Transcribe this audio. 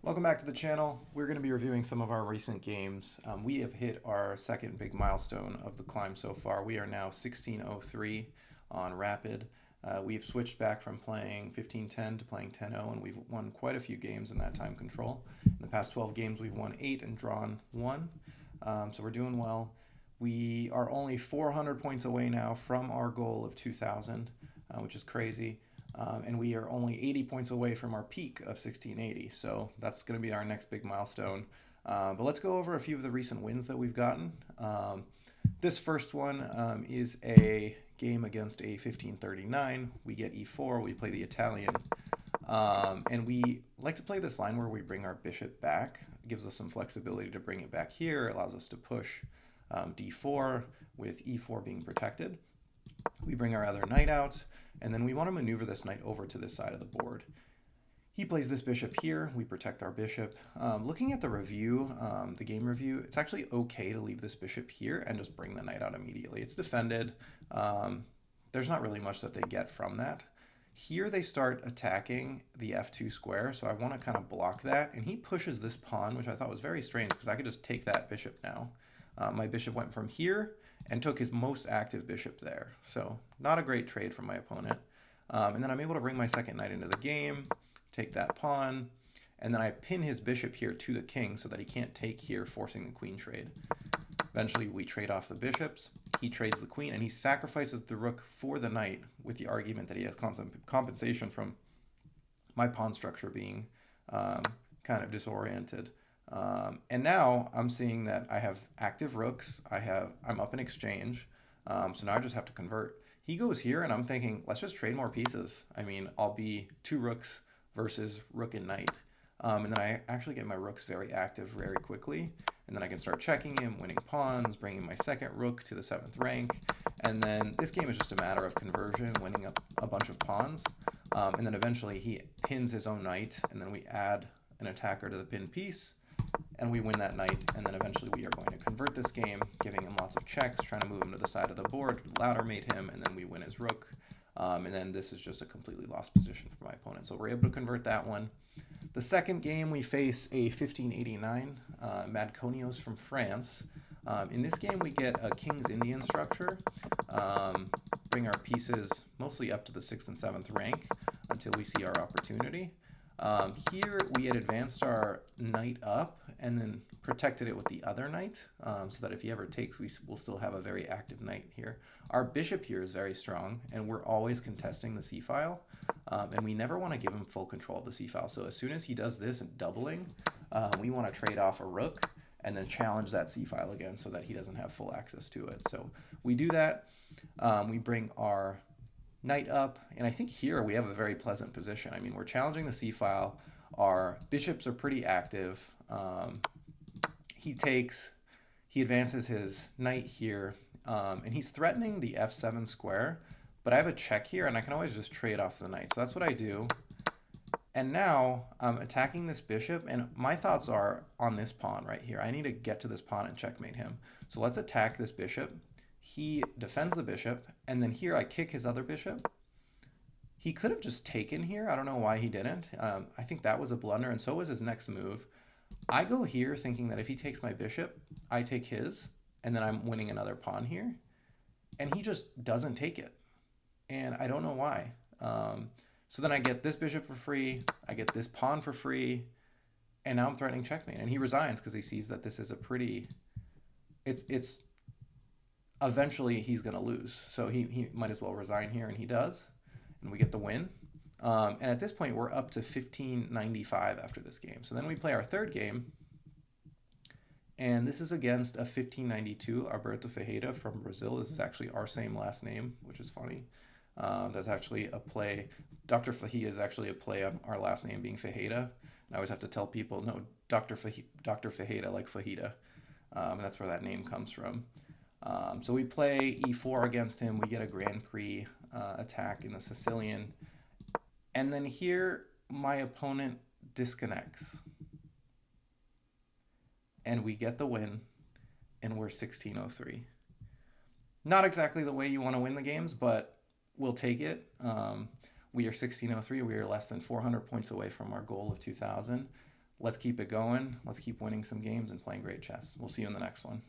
Welcome back to the channel. We're going to be reviewing some of our recent games. We have hit our second big milestone of the climb so far. We are now 1603 on Rapid. We've switched back from playing 1510 to playing 10-0, and we've won quite a few games in that time control. In the past 12 games, we've won 8 and drawn 1, so we're doing well. We are only 400 points away now from our goal of 2,000, which is crazy. And we are only 80 points away from our peak of 1680. So that's going to be our next big milestone. But let's go over a few of the recent wins that we've gotten. This first one is a game against a 1539. We get e4, we play the Italian. And we like to play this line where we bring our bishop back. It gives us some flexibility to bring it back here. It allows us to push d4 with e4 being protected. We bring our other knight out, and then we want to maneuver this knight over to this side of the board. He plays this bishop here. We protect our bishop. Looking at the review, the game review, it's actually okay to leave this bishop here and just bring the knight out immediately. It's defended. There's not really much that they get from that. Here they start attacking the f2 square, so I want to kind of block that. And he pushes this pawn, which I thought was very strange because I could just take that bishop now. My bishop went from here and took his most active bishop there. So not a great trade from my opponent. And then I'm able to bring my second knight into the game, take that pawn, and then I pin his bishop here to the king so that he can't take here, forcing the queen trade. Eventually we trade off the bishops. He trades the queen, and he sacrifices the rook for the knight with the argument that he has compensation from my pawn structure being kind of disoriented. And now I'm seeing that I have active rooks. I'm up in exchange. So now I just have to convert. He goes here, and I'm thinking, let's just trade more pieces. I mean, I'll be 2 rooks versus rook and knight. And then I actually get my rooks very active very quickly. And then I can start checking him, winning pawns, bringing my second rook to the 7th rank. And then this game is just a matter of conversion, winning up a bunch of pawns. And then eventually he pins his own knight, and then we add an attacker to the pinned piece. And we win that knight, and then eventually we are going to convert this game, giving him lots of checks, trying to move him to the side of the board, ladder mate him, and then we win his rook. And then this is just a completely lost position for my opponent. So we're able to convert that one. The second game, we face a 1589, Madconios from France. In this game, we get a King's Indian structure, bring our pieces mostly up to the 6th and 7th rank until we see our opportunity. Here we had advanced our knight up and then protected it with the other knight, so that if he ever takes, we will still have a very active knight here. Our bishop here is very strong, and we're always contesting the c-file, and we never want to give him full control of the c-file. So as soon as he does this and doubling, we want to trade off a rook and then challenge that c-file again so that he doesn't have full access to it. So we do that. We bring our knight up, and I think here we have a very pleasant position. I mean, we're challenging the c-file. Our bishops are pretty active. He advances his knight here, and he's threatening the f7 square, but I have a check here, and I can always just trade off the knight. So that's what I do. And now I'm attacking this bishop, and my thoughts are on this pawn right here. I need to get to this pawn and checkmate him. So let's attack this bishop. He defends the bishop, and then here I kick his other bishop. He could have just taken here. I don't know why he didn't. I think that was a blunder, and so was his next move. I go here thinking that if he takes my bishop, I take his, and then I'm winning another pawn here. And he just doesn't take it. And I don't know why. So then I get this bishop for free, I get this pawn for free, and now I'm threatening checkmate. And he resigns because he sees that this is a pretty... It's eventually he's going to lose. So he might as well resign here, and he does. And we get the win. And at this point, we're up to 1595 after this game. So then we play our third game. And this is against a 1592 Alberto Ferreira from Brazil. This is actually our same last name, which is funny. That's actually a play. Dr. Fajita is actually a play on our last name being Fajita. I always have to tell people, no, Dr. Fajita, like fajita. And that's where that name comes from. So we play e4 against him. We get a Grand Prix attack in the Sicilian. And then here, my opponent disconnects. And we get the win, and we're 1603. Not exactly the way you want to win the games, but we'll take it. We are 1603. We are less than 400 points away from our goal of 2,000. let's keep it going. Let's keep winning some games and playing great chess. We'll see you in the next one.